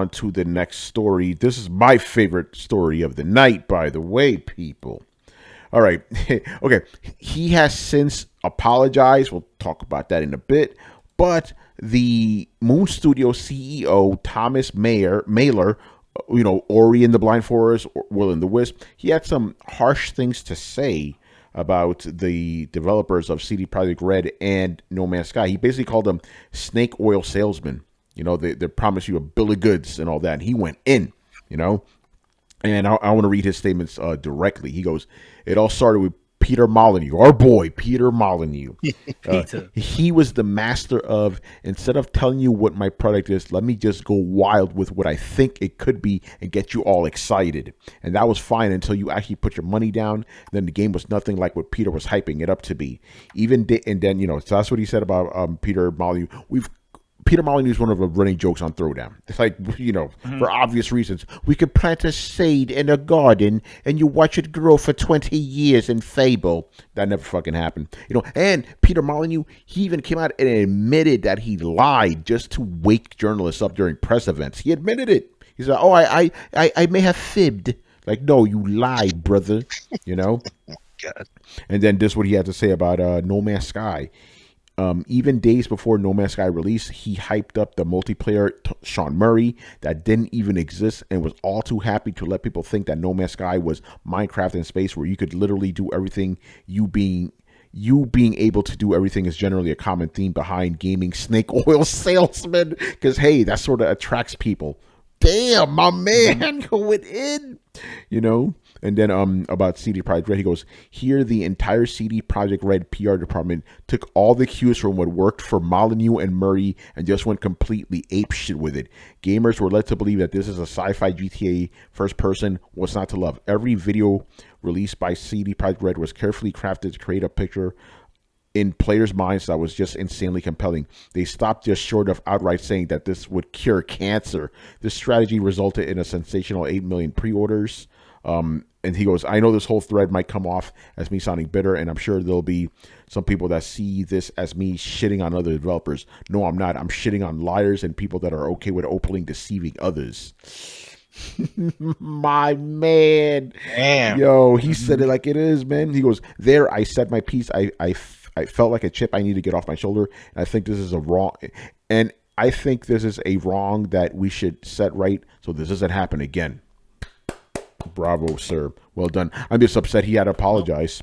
on to the next story. This is my favorite story of the night, by the way, people. All right. Okay. He has since apologized. We'll talk about that in a bit. But the Moon Studio CEO, Thomas Mailer, Ori and the Blind Forest, Will and the Wisp, he had some harsh things to say about the developers of CD Projekt Red and No Man's Sky. He basically called them snake oil salesmen. They promise you a bill of goods and all that. And he went in, And I want to read his statements directly. He goes, it all started with Peter Molyneux, our boy, Peter Molyneux. He was the master of, instead of telling you what my product is, let me just go wild with what I think it could be and get you all excited. And that was fine until you actually put your money down. Then the game was nothing like what Peter was hyping it up to be. And then, so that's what he said about Peter Molyneux. Peter Molyneux is one of the running jokes on Throwdown. It's like, for obvious reasons. We could plant a seed in a garden and you watch it grow for 20 years in Fable. That never fucking happened. And Peter Molyneux, he even came out and admitted that he lied just to wake journalists up during press events. He admitted it. He said, oh, I may have fibbed. Like, no, you lied, brother. God. And then this is what he had to say about No Man's Sky. Even days before No Man's Sky release, he hyped up the multiplayer Sean Murray that didn't even exist and was all too happy to let people think that No Man's Sky was Minecraft in space, where you could literally do everything. You being able to do everything is generally a common theme behind gaming snake oil salesmen, because, hey, that sort of attracts people. Damn, my man going in, And then about CD Projekt Red, he goes, here the entire CD Projekt Red PR department took all the cues from what worked for Molyneux and Murray and just went completely apeshit with it. Gamers were led to believe that this is a sci-fi GTA first person. What's not to love? Every video released by CD Projekt Red was carefully crafted to create a picture in players' minds that was just insanely compelling. They stopped just short of outright saying that this would cure cancer. This strategy resulted in a sensational 8 million pre-orders. And he goes, I know this whole thread might come off as me sounding bitter, and I'm sure there'll be some people that see this as me shitting on other developers. No, I'm not. I'm shitting on liars and people that are okay with openly deceiving others. My man. Damn. Yo, he said it like it is, man. He goes, there, I said my piece. I felt like a chip I need to get off my shoulder. And I think this is a wrong. And I think this is a wrong that we should set right so this doesn't happen again. Bravo, sir. Well done. I'm just upset he had to apologize.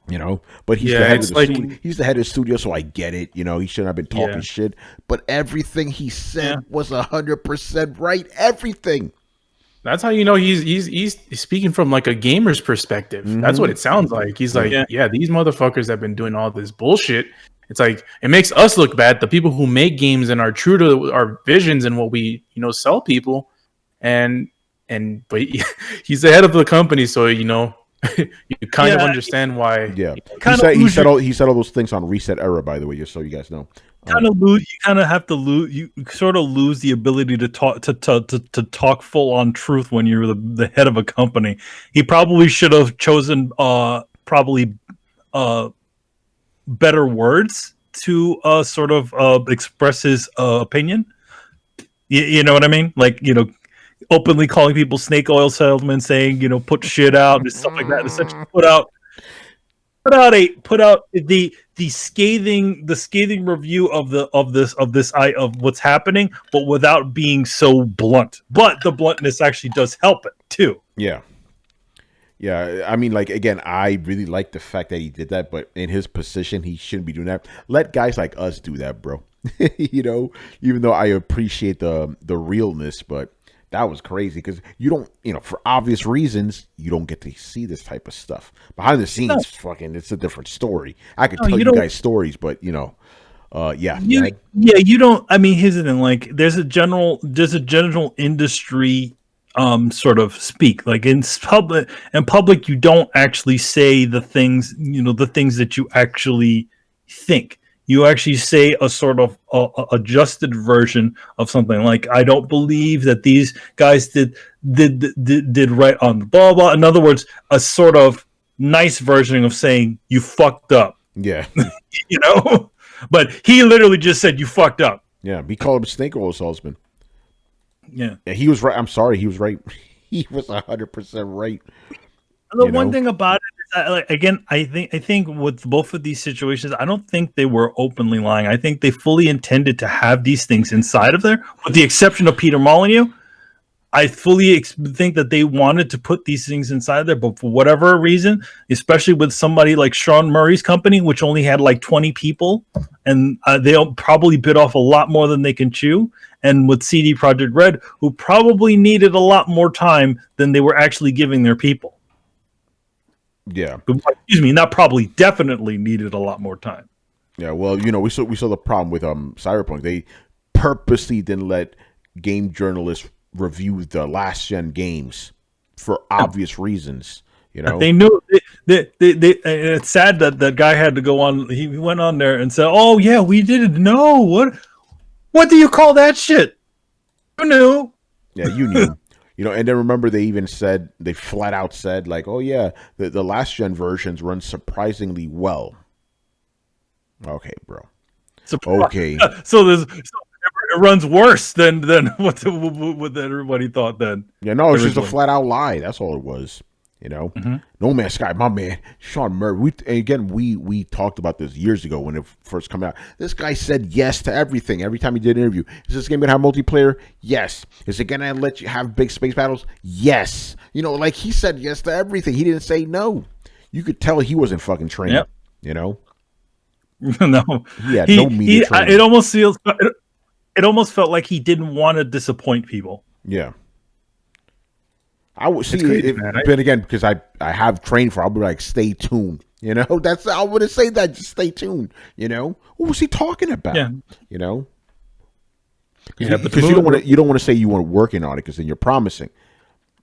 But he's the head of the he's the head of the studio, so I get it. He shouldn't have been talking shit. But everything he said was 100% right. Everything. That's how he's speaking from like a gamer's perspective. Mm-hmm. That's what it sounds like. He's like, these motherfuckers have been doing all this bullshit. It's like it makes us look bad, the people who make games and are true to our visions and what we sell people, but he's the head of the company, so you kind of understand why. Yeah, he said all those things on Reset Era, by the way, just so you guys know. You kind of have to lose. You sort of lose the ability to talk full on truth when you're the head of a company. He probably should have chosen better words to sort of express his opinion. You know what I mean? Like, openly calling people snake oil salesmen, saying, put shit out and stuff like that. Essentially put out the scathing review of what's happening, but without being so blunt. But the bluntness actually does help it too. Yeah. Yeah, I mean, like, again, I really like the fact that he did that, but in his position, he shouldn't be doing that. Let guys like us do that, bro. Even though I appreciate the realness, but that was crazy because you don't, for obvious reasons, you don't get to see this type of stuff. Behind the scenes, it's a different story. I could tell you guys stories, but, you don't, I mean, here's the thing, like, there's a general industry sort of speak, like in public you don't actually say the things that you actually think. You actually say a sort of adjusted version of something, like, I don't believe that these guys did right on the blah blah. In other words, a sort of nice version of saying you fucked up. Yeah. But he literally just said you fucked up. Yeah, we call him snake oil salesman. Yeah. he was right. I'm sorry, he was right. He was 100% right. The one thing about it is that, like, again, I think with both of these situations, I don't think they were openly lying. I think they fully intended to have these things inside of there, with the exception of Peter Molyneux. I fully think that they wanted to put these things inside there, but for whatever reason, especially with somebody like Sean Murray's company, which only had like 20 people, and they'll probably bit off a lot more than they can chew. And with CD Projekt Red, who probably needed a lot more time than they were actually giving their people. Yeah. Excuse me, not probably, definitely needed a lot more time. Yeah, well, we saw the problem with Cyberpunk. They purposely didn't let game journalists review the last gen games for obvious reasons. They knew they it's sad that that guy had to go on. He went on there and said, "Oh yeah, we didn't know. What do you call that shit? You knew." Yeah, you knew. And then remember they flat out said, like, "Oh yeah, the last gen versions run surprisingly well." Okay, bro. Okay. So it runs worse than what everybody thought then. Yeah, no, it's just a flat out lie. That's all it was. No Man's Sky, my man, Sean Murray. We talked about this years ago when it first came out. This guy said yes to everything every time he did an interview. Is this game gonna have multiplayer? Yes. Is it gonna let you have big space battles? Yes. Like he said yes to everything. He didn't say no. You could tell he wasn't fucking trained. Yep. No. He had no media training. It almost felt like he didn't want to disappoint people. Yeah. I would see it, but again, because I have trained for, I'll be like, stay tuned. That's I would say that. Just stay tuned. What was he talking about? Yeah. Because you don't want to say you weren't working on it, because then you're promising.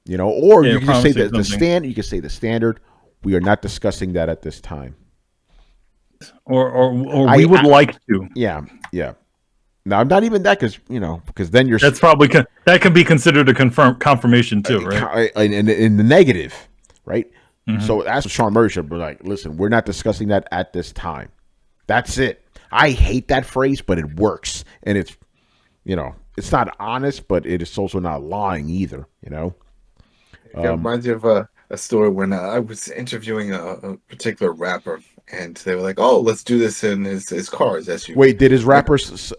Or you can just say that the standard. You can say the standard. We are not discussing that at this time. Or we would like to. Yeah. No, not even that, because then you're. That's probably that can be considered a confirmation too, right? In the negative, right? Mm-hmm. So that's what Sean Murray should be like. Listen, we're not discussing that at this time. That's it. I hate that phrase, but it works, and it's, it's not honest, but it is also not lying either. It reminds me of a story when I was interviewing a particular rapper. And they were like, "Oh, let's do this in his car, his SUV." Wait, did his rappers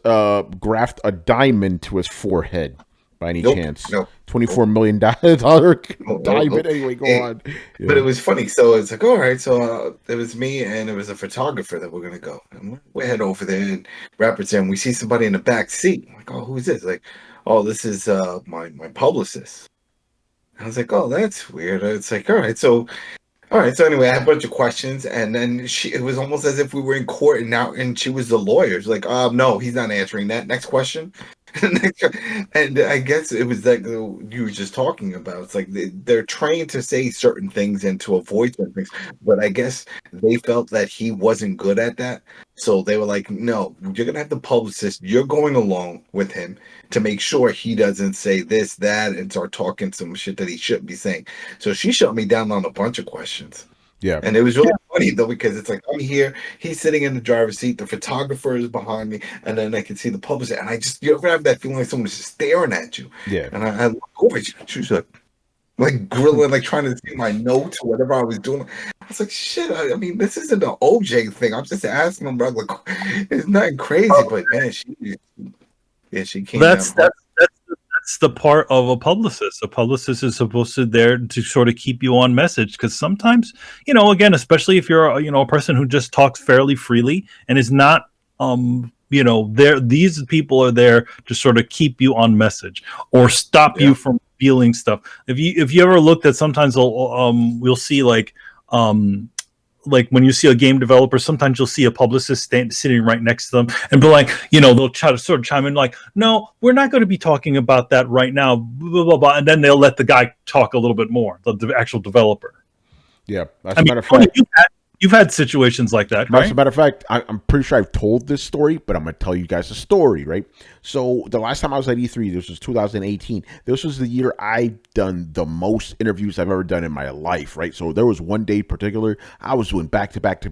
graft a diamond to his forehead by any chance? No. $24 million diamond. Anyway, go on. Yeah. But it was funny. So it's like, all right. So it was me and it was a photographer that we're gonna go. And we head over there, and rapper's there, and we see somebody in the back seat. I'm like, "Oh, who's this?" Like, "Oh, this is my publicist." I was like, "Oh, that's weird." It's like, all right, so anyway, I had a bunch of questions, and then it was almost as if we were in court, and she was the lawyer. It's like, no, he's not answering that. Next question. And I guess it was like you were just talking about. It's like they're trained to say certain things and to avoid certain things, but I guess they felt that he wasn't good at that. So they were like, "No, you're gonna have the publicist. You're going along with him to make sure he doesn't say this, that, and start talking some shit that he shouldn't be saying." So she shut me down on a bunch of questions. Yeah. And it was really funny though, because it's like I'm here, he's sitting in the driver's seat, the photographer is behind me, and then I can see the publicist, and you ever have that feeling like someone's just staring at you. Yeah. And I look over, she was like grilling, like trying to see my notes or whatever I was doing. I was like, shit, I mean, this isn't an OJ thing. I'm just asking him, bro. Like, it's nothing crazy, but man, she came. That's the part of a publicist. A publicist is supposed to there to sort of keep you on message, because sometimes, again, especially if you're a person who just talks fairly freely and is not there, these people are there to sort of keep you on message or stop you from feeling stuff. If you ever looked at, sometimes we'll see like when you see a game developer, sometimes you'll see a publicist sitting right next to them and be like, they'll try to sort of chime in like, "No, we're not going to be talking about that right now," blah, blah, blah. And then they'll let the guy talk a little bit more, the actual developer. Yeah. As a matter of fact, You've had situations like that, As right? a matter of fact, I'm pretty sure I've told this story, but I'm going to tell you guys a story, right? So the last time I was at E3, this was 2018. This was the year I've done the most interviews I've ever done in my life, right? So there was one day in particular, I was doing back-to-back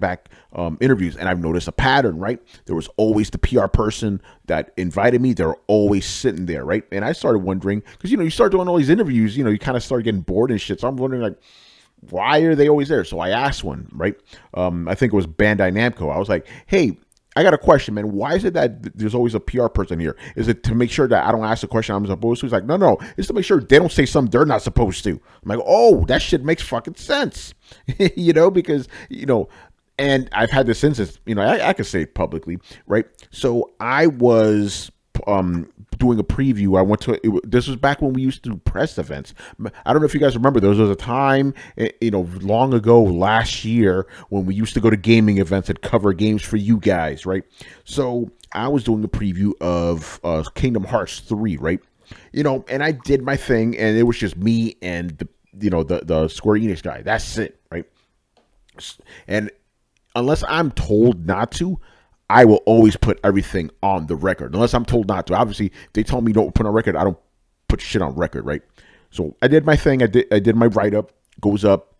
interviews, and I've noticed a pattern, right? There was always the PR person that invited me. They're always sitting there, right? And I started wondering, because, you start doing all these interviews, you kind of start getting bored and shit. So I'm wondering, like, why are they always there? So I asked one, right? I think it was Bandai Namco. I was like, hey, I got a question, man. Why is it that there's always a PR person here? Is it to make sure that I don't ask the question I'm supposed to? He's like, no. It's to make sure they don't say something they're not supposed to. I'm like, oh, that shit makes fucking sense. Because, and I've had this instance, I can say it publicly, right? So I was doing a preview. I went to this was back when we used to do press events. I don't know if you guys remember, there was a time long ago last year when we used to go to gaming events and cover games for you guys, right? So I was doing a preview of Kingdom Hearts 3, right? And I did my thing, and it was just me and the Square Enix guy. That's it, right? And unless I'm told not to, I will always put everything on the record. Unless I'm told not to. Obviously, if they tell me don't put on record, I don't put shit on record, right? So I did my thing. I did my write-up. Goes up.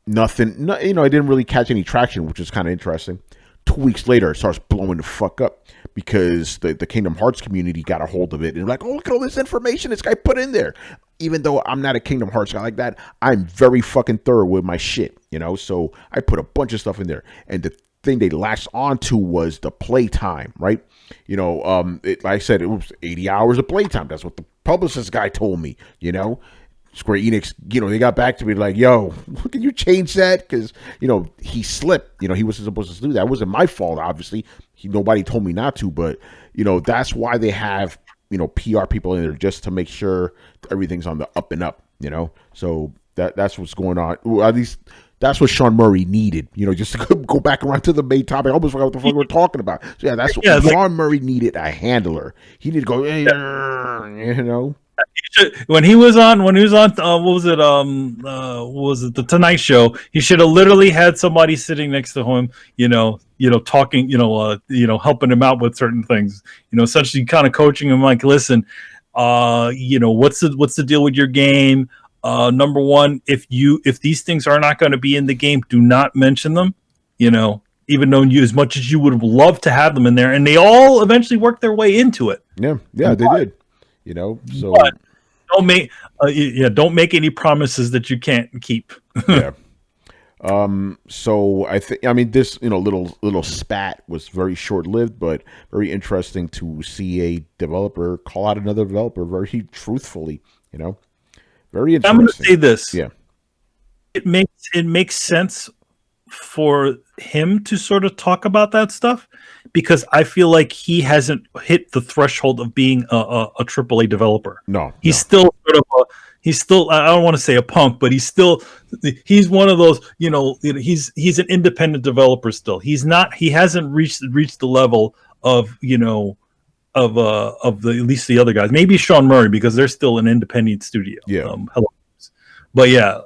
Nothing. I didn't really catch any traction, which is kind of interesting. 2 weeks later, it starts blowing the fuck up because the Kingdom Hearts community got a hold of it. And like, oh, look at all this information this guy put in there. Even though I'm not a Kingdom Hearts guy like that, I'm very fucking thorough with my shit, So I put a bunch of stuff in there. And the thing they latched onto was the playtime, right? Like I said, it was 80 hours of playtime. That's what the publicist guy told me, Square Enix, they got back to me like, yo, can you change that? Because, he slipped. He wasn't supposed to do that. It wasn't my fault, obviously. Nobody told me not to, but, that's why they have, PR people in there just to make sure everything's on the up and up, So that's what's going on. Well, at least that's what Sean Murray needed, just to go back around to the main topic. I almost forgot what the fuck we're talking about. So yeah, that's what Sean Murray needed, a handler. He needed to go, When he was on, what was it? What was it? The Tonight Show. He should have literally had somebody sitting next to him, talking, helping him out with certain things, essentially kind of coaching him, like, listen, what's the deal with your game? Number one, if these things are not going to be in the game, do not mention them. Even though as much as you would have loved to have them in there, and they all eventually worked their way into it. Yeah, they did. So but don't make any promises that you can't keep. Yeah. So I mean, this little spat was very short lived, but very interesting to see a developer call out another developer very truthfully. Very interesting. I'm going to say this. Yeah. It makes sense for him to sort of talk about that stuff because I feel like he hasn't hit the threshold of being a AAA developer. No. He's still sort of I don't want to say a punk, but he's one of those, he's an independent developer still. He hasn't reached the level of, of at least the other guys. Maybe Sean Murray, because they're still an independent studio. Yeah. But yeah,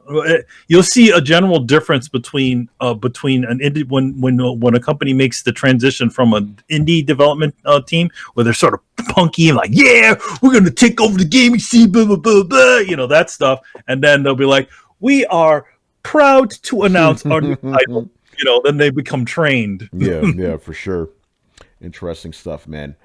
you'll see a general difference between an indie when a company makes the transition from an indie development team where they're sort of punky and like, yeah, we're gonna take over the gaming scene, blah blah blah blah, that stuff, and then they'll be like, we are proud to announce our new title. Then they become trained. Yeah, for sure. Interesting stuff, man.